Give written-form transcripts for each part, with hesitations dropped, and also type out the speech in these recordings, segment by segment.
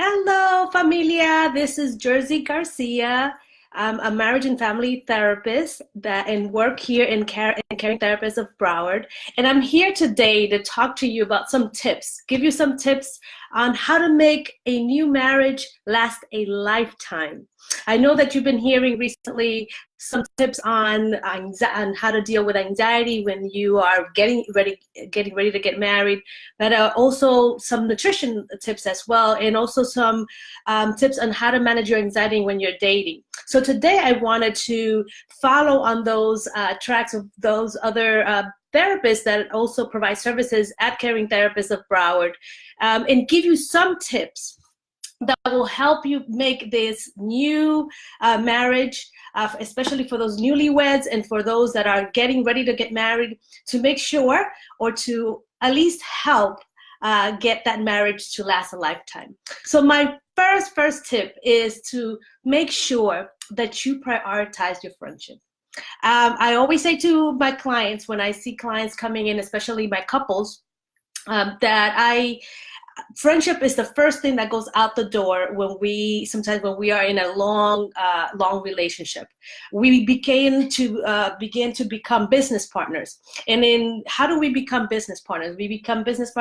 Hello, familia. This is Jersey Garcia. I'm a marriage and family therapist and work here in Caring Therapist of Broward. And I'm here today to talk to you about some tips, give you some tips on how to make a new marriage last a lifetime. I know that you've been hearing recently some tips on how to deal with anxiety when you are getting ready to get married, but also some nutrition tips as well, and also some tips on how to manage your anxiety when you're dating. So today I wanted to follow on those tracks of those other therapists that also provide services at Caring Therapists of Broward, and give you some tips that will help you make this new marriage, especially for those newlyweds and for those that are getting ready to get married, to make sure or to at least help get that marriage to last a lifetime. So my first tip is to make sure that you prioritize your friendship. I always say to my clients, when I see clients coming in, especially my couples, that friendship is the first thing that goes out the door when we are in a long relationship. We begin to become business partners. And in how do we become business partners? We become business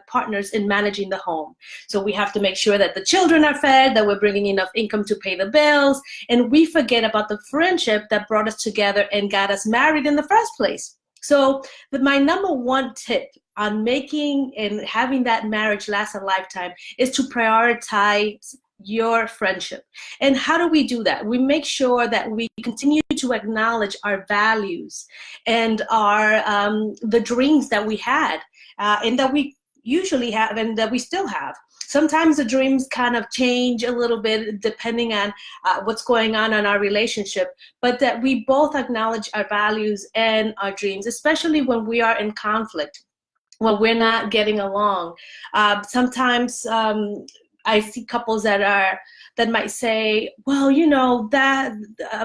partners in managing the home. So we have to make sure that the children are fed, that we're bringing enough income to pay the bills, and we forget about the friendship that brought us together and got us married in the first place. So my number one tip on making and having that marriage last a lifetime is to prioritize your friendship. And how do we do that? We make sure that we continue to acknowledge our values and our the dreams that we had and that we usually have and that we still have. Sometimes the dreams kind of change a little bit depending on what's going on in our relationship, but that we both acknowledge our values and our dreams, especially when we are in conflict, when we're not getting along. Sometimes I see couples that might say, well, you know, that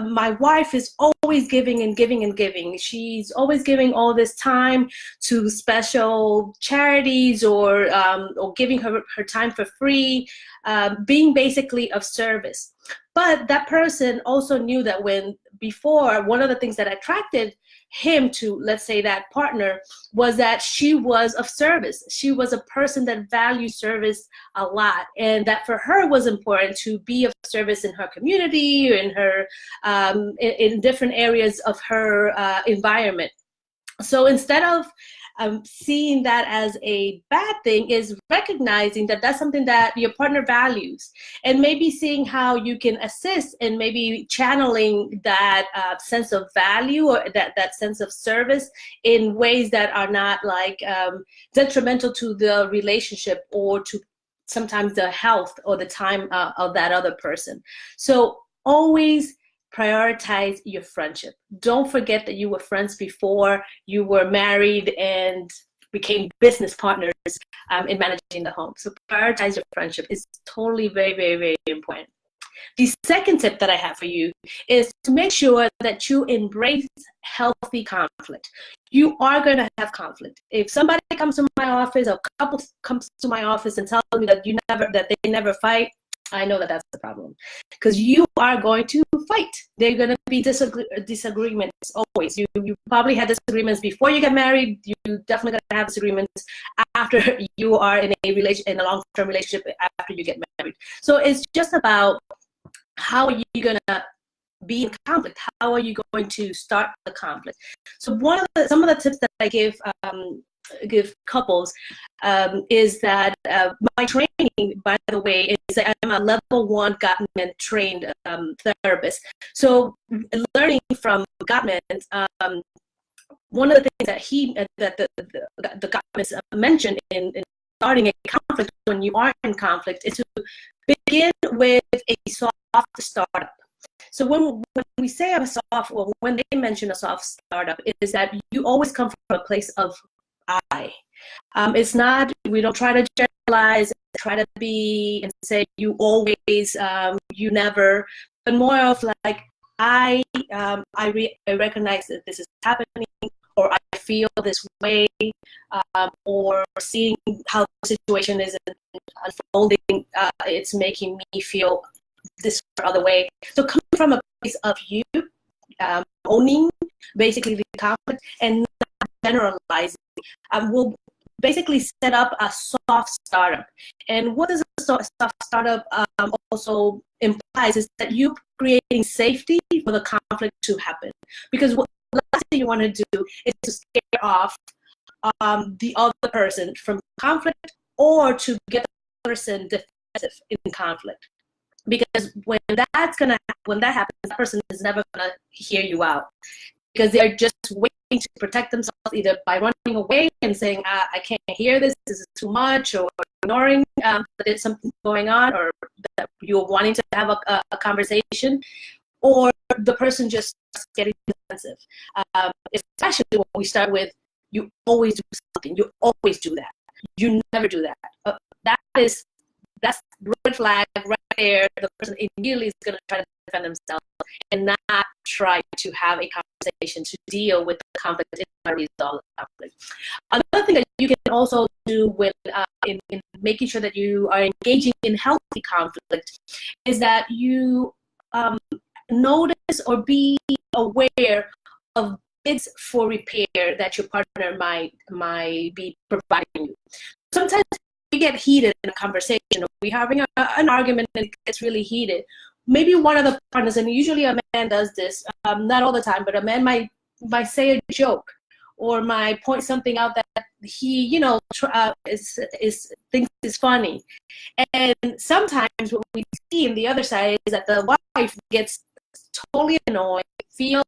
my wife is always giving and giving and giving. She's always giving all this time to special charities or giving her time for free, being basically of service. But that person also knew that before, one of the things that attracted him to, let's say, that partner was that she was of service. She was a person that valued service a lot, and that for her was important to be of service in her community or in her in different areas of her environment. So instead of seeing that as a bad thing, is recognizing that that's something that your partner values, and maybe seeing how you can assist and maybe channeling that sense of value or that sense of service in ways that are not like detrimental to the relationship or to sometimes the health or the time of that other person. So always prioritize your friendship. Don't forget that you were friends before you were married and became business partners in managing the home. So prioritize your friendship. It's totally very, very, very important. The second tip that I have for you is to make sure that you embrace healthy conflict. You are going to have conflict. If somebody comes to my office, or a couple comes to my office and tells me that they never fight, I know that that's the problem, because you are going to fight. There are going to be disagreements always. You probably had disagreements before you get married. You definitely going to have disagreements after you are in a long-term relationship after you get married. So it's just about how are you going to be in conflict? How are you going to start the conflict? So some of the tips that I give couples is that my training, by the way, is that I'm a level 1 Gottman trained therapist. So learning from Gottman, one of the things that the Gottman mentioned in starting a conflict when you are in conflict is to begin with a soft startup. So when we say a soft, or when they mention a soft startup, is that you always come from a place of I. It's not, we don't try to generalize, try to be and say you always, you never, but more of like I recognize that this is happening, or I feel this way, or seeing how the situation is unfolding, it's making me feel this other way. So coming from a place of you owning basically the conflict and not generalizing, will basically set up a soft startup. And what does a soft startup also implies is that you're creating safety for the conflict to happen. Because what the last thing you want to do is to scare off the other person from conflict, or to get the person defensive in conflict. Because when that happens, that person is never gonna hear you out, because they're just waiting to protect themselves, either by running away and saying, I can't hear this is too much, or ignoring that there's something going on, or that you're wanting to have a conversation, or the person just getting defensive. Especially when we start with, you always do something, you always do that, you never do that. That's red flag right there. The person immediately is going to try to defend themselves and not try to have a conversation to deal with the conflict and resolve the conflict. Another thing that you can also do with in making sure that you are engaging in healthy conflict is that you notice or be aware of bids for repair that your partner might be providing you. Sometimes we get heated in a conversation, or we're having an argument and it gets really heated. Maybe one of the partners, and usually a man does this, not all the time, but a man might say a joke, or might point something out that he, thinks is funny. And sometimes what we see on the other side is that the wife gets totally annoyed, feels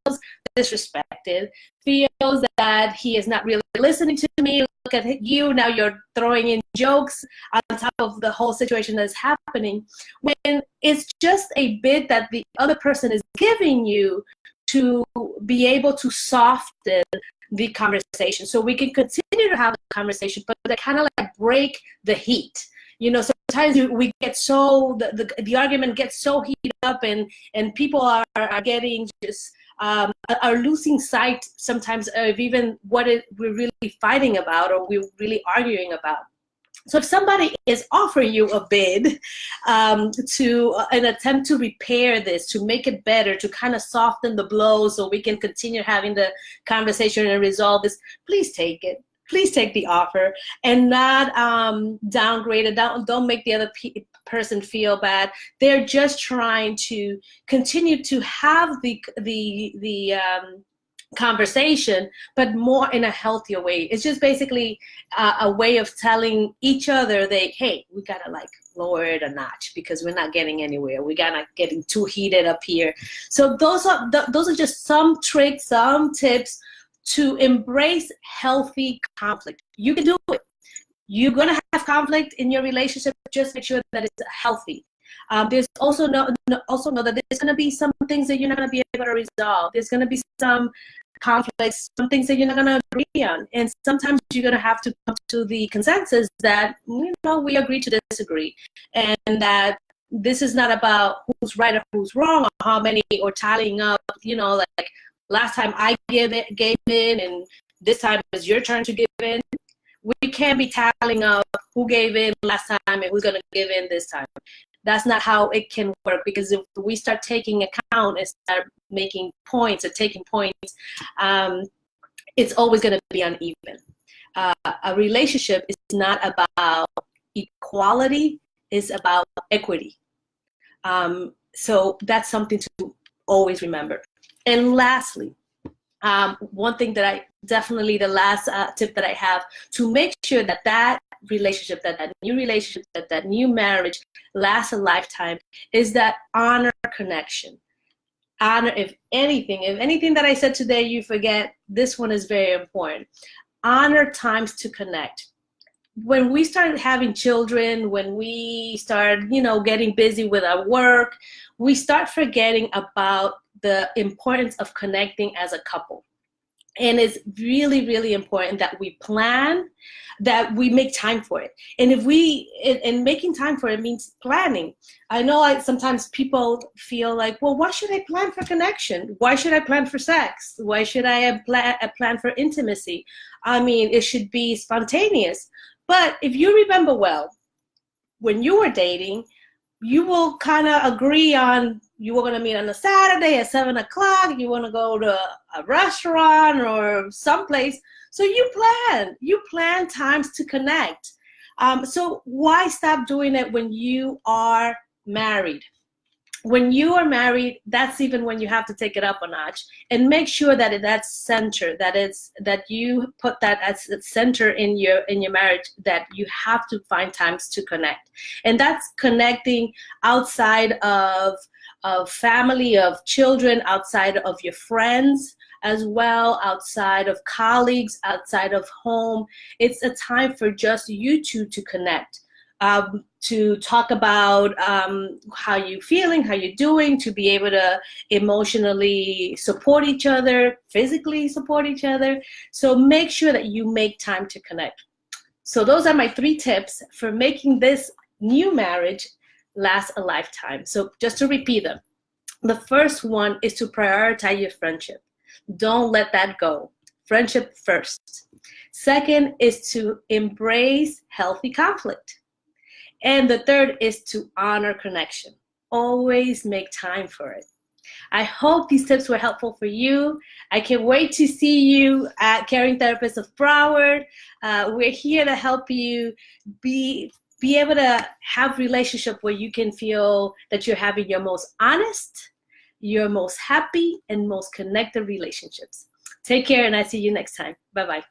disrespected, feels that he is not really listening to me. Look at you, now you're throwing in jokes on top of the whole situation that's happening, when it's just a bit that the other person is giving you to be able to soften the conversation, so we can continue to have the conversation, but to kind of like break the heat. Sometimes we get so, the argument gets so heated up, and people are getting just are losing sight sometimes of even what we're really fighting about, or we're really arguing about. So if somebody is offering you a bid to an attempt to repair this, to make it better, to kind of soften the blow so we can continue having the conversation and resolve this, please take it. Please take the offer, and not downgrade it. Don't make the other person feel bad. They're just trying to continue to have the conversation, but more in a healthier way. It's just basically a way of telling each other that, hey, we gotta like lower it a notch because we're not getting anywhere. We're not getting too heated up here. So those are just some tricks, some tips to embrace healthy conflict. You can do it. You're gonna have conflict in your relationship. Just make sure that it's healthy. There's also know that there's gonna be some things that you're not gonna be able to resolve. There's gonna be some conflicts, some things that you're not gonna agree on, and sometimes you're gonna have to come to the consensus that we agree to disagree, and that this is not about who's right or who's wrong, or how many, or tallying up. Like, last time I gave in, and this time it's your turn to give in. We can't be tallying up who gave in last time and who's going to give in this time. That's not how it can work, because if we start taking account and start making points or taking points, it's always going to be uneven. A relationship is not about equality, it's about equity. So that's something to always remember. And lastly, one thing that the last tip that I have to make sure that relationship, that new relationship, that new marriage lasts a lifetime, is that honor connection. Honor, if anything that I said today you forget, this one is very important. Honor times to connect. When we start having children, when we start, getting busy with our work, we start forgetting about the importance of connecting as a couple. And it's really, really important that we plan, that we make time for it. And if we, and making time for it means planning. I know sometimes people feel like, well, why should I plan for connection? Why should I plan for sex? Why should I plan for intimacy? I mean, it should be spontaneous. But if you remember well, when you were dating, you will kind of agree on, you were going to meet on a Saturday at 7 o'clock. You want to go to a restaurant or someplace. So you plan times to connect. So why stop doing it when you are married? When you are married, that's even when you have to take it up a notch and make sure that that's center, that you put that as the center in your marriage, that you have to find times to connect. And that's connecting outside of family, of children, outside of your friends as well, outside of colleagues, outside of home. It's a time for just you two to connect. To talk about how you're feeling, how you're doing, to be able to emotionally support each other, physically support each other. So make sure that you make time to connect. So those are my 3 tips for making this new marriage last a lifetime. So just to repeat them. The first one is to prioritize your friendship. Don't let that go. Friendship first. Second is to embrace healthy conflict. And the third is to honor connection. Always make time for it. I hope these tips were helpful for you. I can't wait to see you at Caring Therapists of Broward. We're here to help you be able to have a relationship where you can feel that you're having your most honest, your most happy, and most connected relationships. Take care, and I see you next time. Bye-bye.